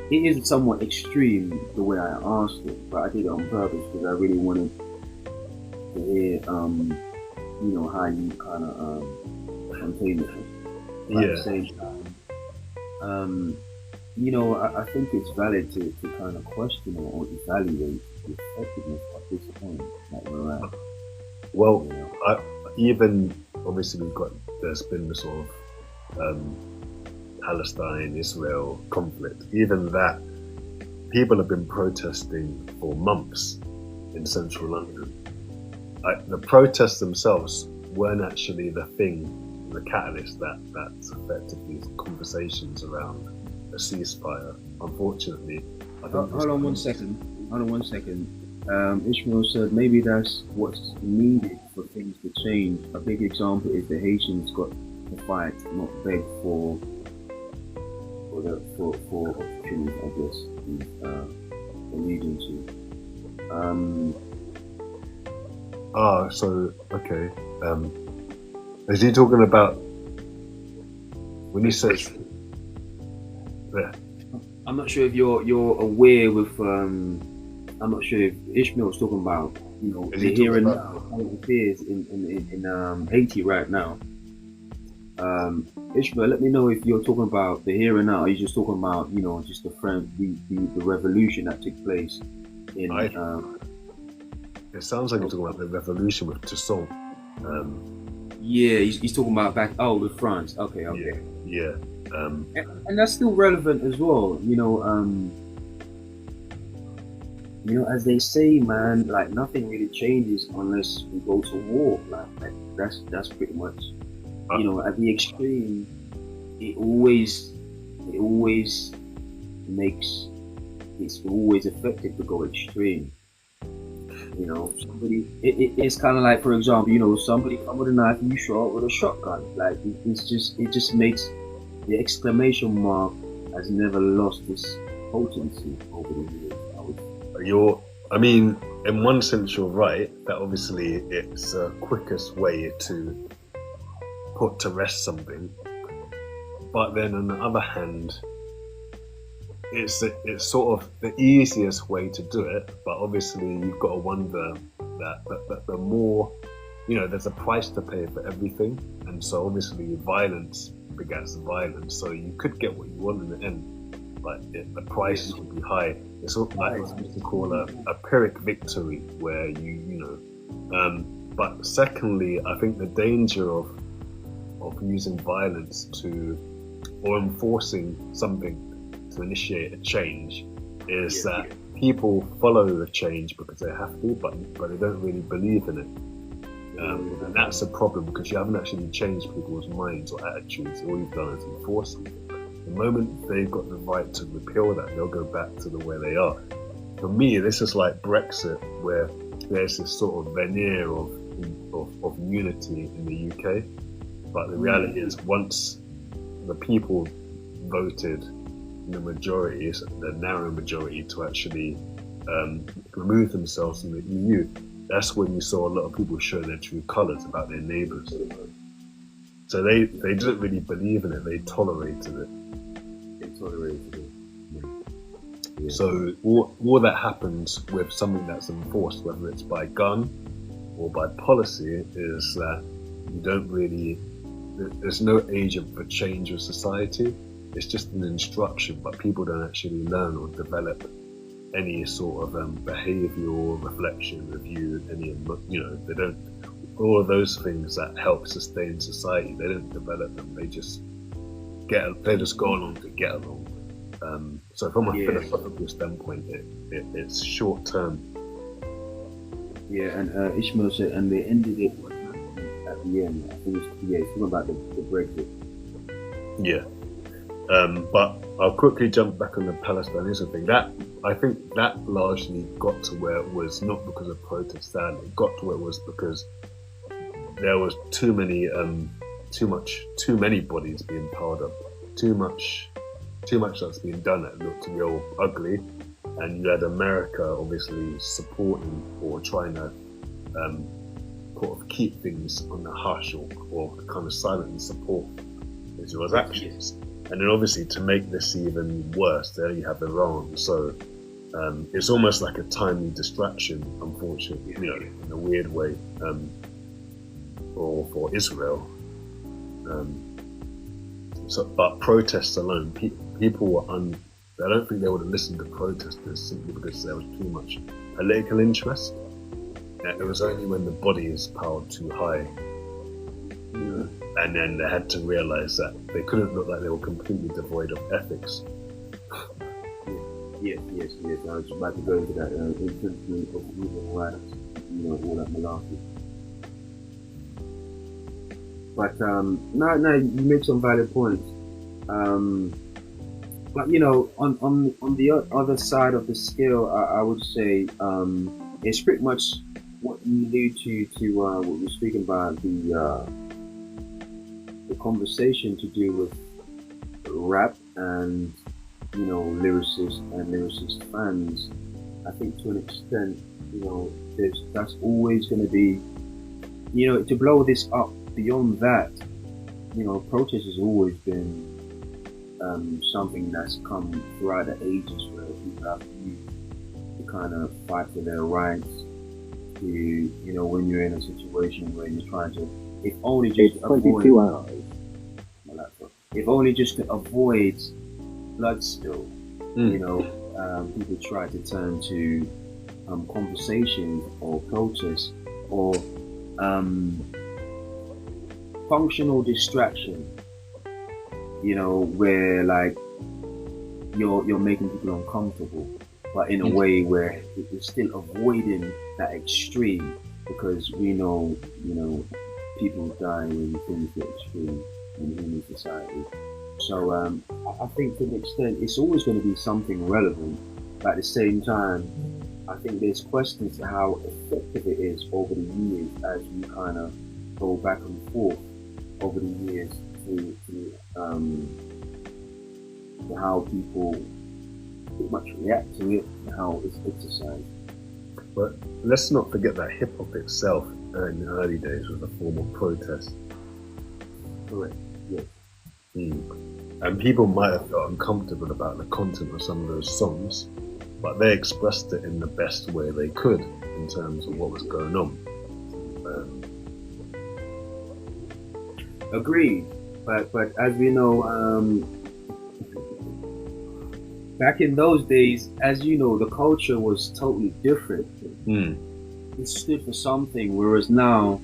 it is somewhat extreme the way I asked it, but I did it on purpose because I really wanted to hear you know, how you kind of contain it. At the same time, you know, I think it's valid to kind of question or evaluate the effectiveness at this point that we're at. Well, you know? Even obviously there's been the sort of Palestine-Israel conflict. Even that, people have been protesting for months in central London. The protests themselves weren't actually the thing, the catalyst that's affected these conversations around a ceasefire. Unfortunately, I think. Hold on one second. Ishmael said maybe that's what's needed for things to change. A big example is the Haitians got to fight, not beg for for opportunities, I guess, he's alluding to. So okay. Is he talking about when he says? Yeah. I'm not sure if you're aware with. I'm not sure if Ishmael was talking about, you know, Is the he here talking and about- now, how it appears in Haiti right now. Ishmael, let me know if you're talking about the here and now. Or you're just talking about, you know, just the revolution that took place in. It sounds like you're talking about the revolution with Toussaint. Yeah, he's talking about back. Oh, with France. Okay. Yeah. And that's still relevant as well. You know, as they say, man, like nothing really changes unless we go to war. Like that's pretty much, you know, at the extreme, it always makes it's always effective to go extreme. You know, it's kind of like, for example, you know, somebody come with a knife and you show up with a shotgun. Like it just makes the exclamation mark has never lost its potency over the years. I mean, in one sense, you're right. That obviously it's the quickest way to put to rest something. But then on the other hand, it's sort of the easiest way to do it. But obviously, you've got to wonder that the more, you know, there's a price to pay for everything, and so obviously violence begets violence. So you could get what you want in the end, but the price would be high. It's sort of like what we used to call a Pyrrhic victory, where you know. But secondly, I think the danger of using violence or enforcing something to initiate a change is that people follow the change because they have to, but they don't really believe in it. And that's a problem because you haven't actually changed people's minds or attitudes. All you've done is enforce something. The moment they've got the right to repeal that, they'll go back to the way they are. For me, this is like Brexit, where there's this sort of veneer of unity in the UK. But the reality is, once the people voted in the majorities, the narrow majority, to actually remove themselves from the EU, that's when you saw a lot of people show their true colours about their neighbours. So they didn't really believe in it, they tolerated it. Yeah. So all that happens with something that's enforced, whether it's by gun or by policy, is that you don't really, there's no agent for change of society. It's just an instruction, but people don't actually learn or develop any sort of behavioural reflection, review, they don't, all of those things that help sustain society, they don't develop them, they just go along to get along. So from a philosophical standpoint, it's short term. Yeah, and Ishmael said, and they ended it at the end. I think it's talking about the Brexit. Yeah. But I'll quickly jump back on the Palestine-Israel thing. I think that largely got to where it was not because of protest, sadly. It got to where it was because there was too many bodies being piled up, too much that's being done that looked real ugly, and you had America obviously supporting or trying to sort of keep things on the hush or kind of silently support Israel's actions. And then obviously to make this even worse, there you have Iran. So it's almost like a timely distraction, unfortunately, in a weird way, for Israel. But protests alone, people were I don't think they would have listened to protesters simply because there was too much political interest. It was only when the bodies piled too high, and then they had to realise that they couldn't look like they were completely devoid of ethics. Yes. I was about to go into that instance of human rights, all that malarkey. But no, you make some valid points. But on the other side of the scale, I would say it's pretty much what you allude to what we're speaking about, the conversation to do with rap and lyricists and lyricist fans, I think to an extent, that's always going to be, to blow this up beyond that, protest has always been something that's come throughout the ages where people have used to kind of fight for their rights. When you're in a situation where you're trying to, if only just to avoid, my laptop, if only just to avoid blood spill, people try to turn to conversations or protests or functional distraction, where like you're making people uncomfortable, but in a way where it's still avoiding that extreme, because we know, people die when things get extreme in human society. So I think to an extent it's always going to be something relevant, but at the same time I think there's questions to how effective it is over the years as we kind of go back and forth over the years to how people pretty much react to it and how it's exercised. But let's not forget that hip hop itself in the early days was a form of protest. Correct. Yes. And people might have felt uncomfortable about the content of some of those songs, but they expressed it in the best way they could in terms of what was going on. Agreed. But as we know, back in those days, as you know, the culture was totally different. It stood for something, whereas now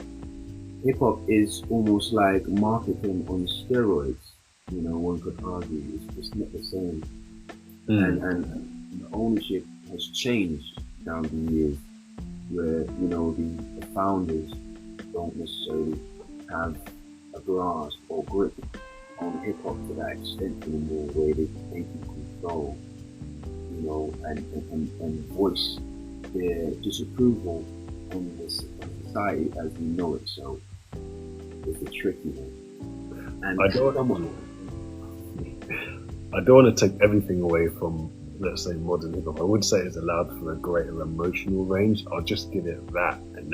hip hop is almost like marketing on steroids. One could argue it's just not the same. And the ownership has changed down the years, where the founders don't necessarily have a grasp or grip on hip hop to that extent anymore, where they can control, and voice their disapproval on this society as we know it. So it's a tricky one. And I don't want to take everything away from, let's say, modern hip hop. I would say it's allowed for a greater emotional range. I'll just give it that, and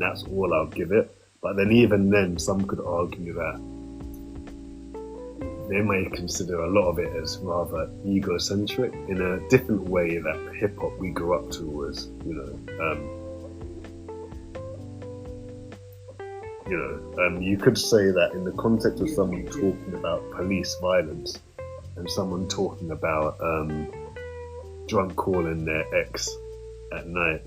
that's all I'll give it. But then even then, some could argue that they may consider a lot of it as rather egocentric in a different way that the hip hop we grew up to was, you could say that in the context of someone talking about police violence and someone talking about drunk calling their ex at night,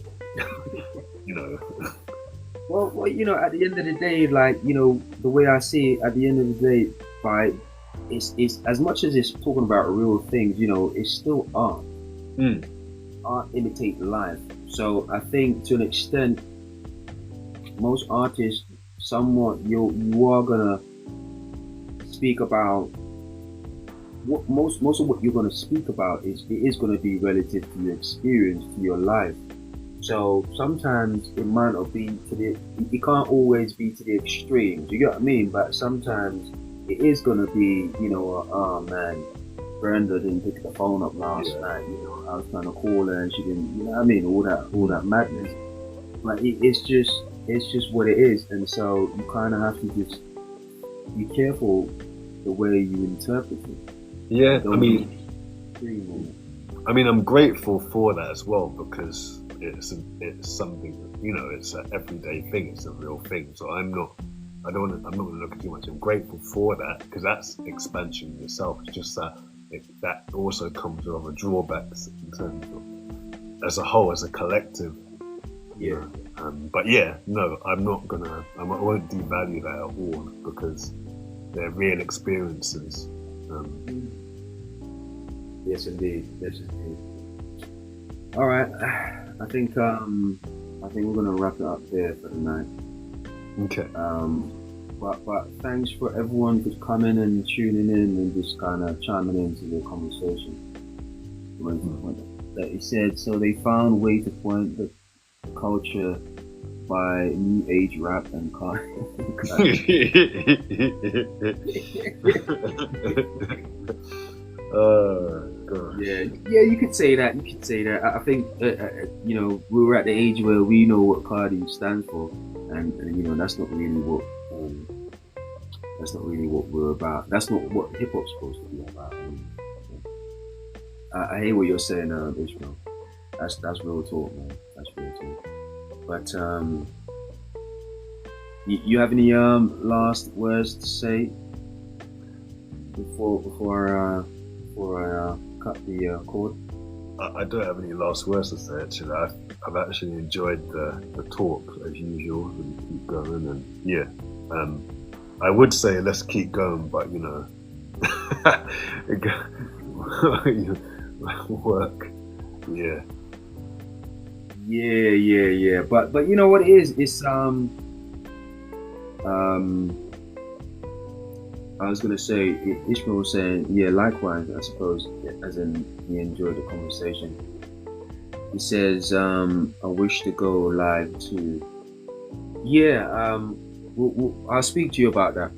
Well, at the end of the day, like, the way I see it, at the end of the day, it's as much as it's talking about real things, it's still art. Art imitates life. So I think to an extent, most artists, somewhat, you are gonna speak about what most of what you're gonna speak about is gonna be relative to your experience, to your life. So sometimes it might not be it can't always be to the extremes, you get what I mean? But sometimes it is gonna be, oh man, Brenda didn't pick the phone up last night, I was trying to call her and she didn't, all that madness. Like it's just what it is, and so you kind of have to just be careful the way you interpret it. Yeah, I mean, I'm grateful for that as well, because it's something, it's an everyday thing, it's a real thing. So I'm not going to look at too much. I'm grateful for that, because that's expansion in itself. It's just that that also comes with other drawbacks in terms of, as a whole, as a collective. Yeah. But yeah, no, I won't devalue that at all, because they're real experiences. Yes, indeed. All right, I think we're gonna wrap it up there for the night. Okay. But thanks for everyone for coming and tuning in and just kind of chiming into the conversation. Like you said, so they found a way to point the culture by new age rap and Gosh. Yeah, you could say that. I think you know, we were at the age where we know what Cardi stands for, and you know that's not really what we're about. That's not what hip hop's supposed to be about. I hear what you're saying, Ishmael. That's real talk, man. That's real talk. But you have any last words to say before I cut the cord? I don't have any last words to say. Actually, I've actually enjoyed the talk as usual, and keep going. And yeah, I would say let's keep going, but you know, work. Yeah. Yeah. But you know what it is? It's I was gonna say, Ishmael was saying, yeah, likewise, I suppose, as in he enjoyed the conversation. He says, I wish to go live too. Yeah, I'll speak to you about that.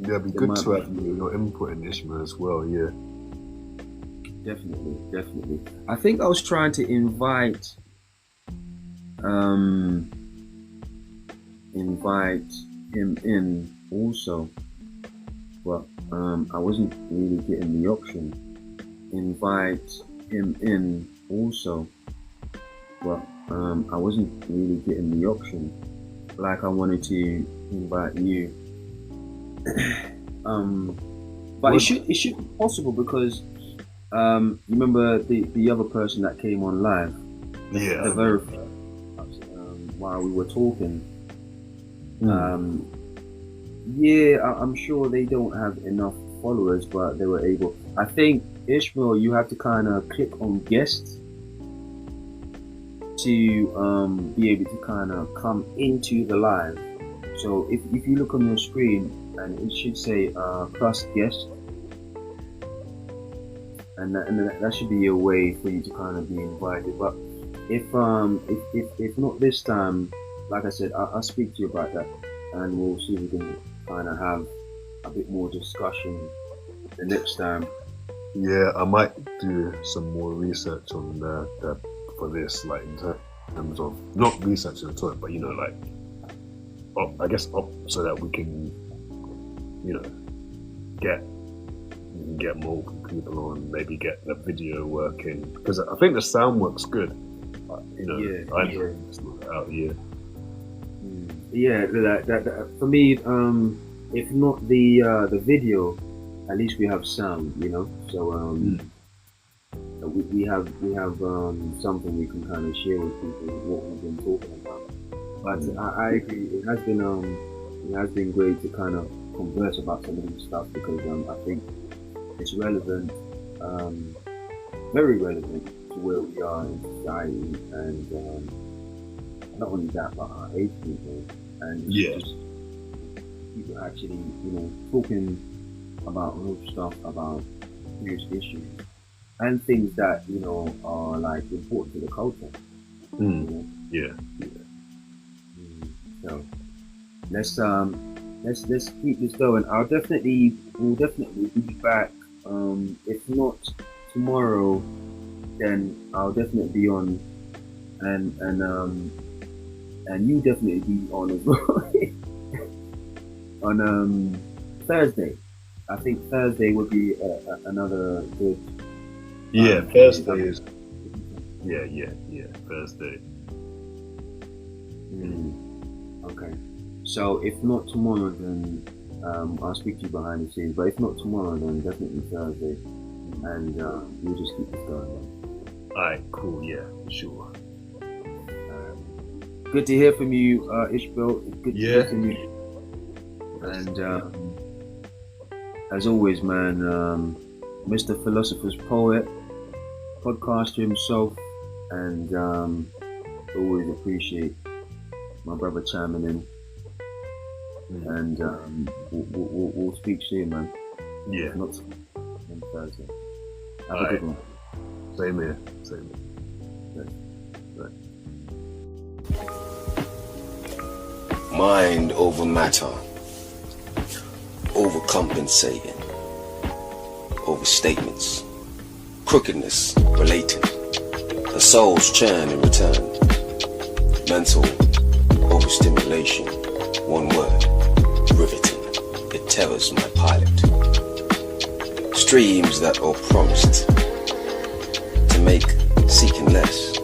Yeah, it'd be good to have your input in Ishmael as well, yeah. Definitely. I think I was trying to invite him in also, but I wasn't really getting the option. Invite him in also, but I wasn't really getting the option. Like I wanted to invite you. But it should be possible because you remember the other person that came on live? Yeah. The very while we were talking. Yeah, I'm sure they don't have enough followers, but they were able. I think, Ishmael, you have to kind of click on guests to be able to kind of come into the live. So if you look on your screen, and it should say plus guest, and that should be a way for you to kind of be invited. But if not this time, like I said, I'll speak to you about that, and we'll see if we can kind of have a bit more discussion the next time. Yeah, I might do some more research on for this, like in terms of not research at all, but you know, like so that we can, you know, get more people on, maybe get the video working, because I think the sound works good. You know, I enjoy this out here. Yeah, that for me, if not the video, at least we have sound, you know. So we have something we can kind of share with people what we've been talking about. But I agree, it has been great to kind of converse about some of this stuff, because I think it's relevant, very relevant to where we are in society, and not only that, but our age people, and just people actually, you know, talking about real stuff, about serious issues, and things that, you know, are like important to the culture. You know? Yeah. So let's keep this going. We'll definitely be back. If not tomorrow, then I'll definitely be on, and you definitely be on as well on Thursday. I think Thursday would be another good. Yeah, Thursday is. Yeah, Thursday. Okay. So if not tomorrow, then I'll speak to you behind the scenes. But if not tomorrow, then definitely Thursday, and we'll just keep this going. Alright, cool. Yeah, for sure. Good to hear from you, Ishmael. Good to hear from you. And as always, man, Mr. Philosopher's Poet, podcaster himself, and always appreciate my brother chiming in. And we'll speak soon, man. Yeah. Not on Thursday. Have a good one. Same here. Right. Mind over matter, overcompensating, overstatements, crookedness related, the soul's churn in return, mental overstimulation, one word, riveting, it terrors my pilot. Streams that are promised to make seeking less.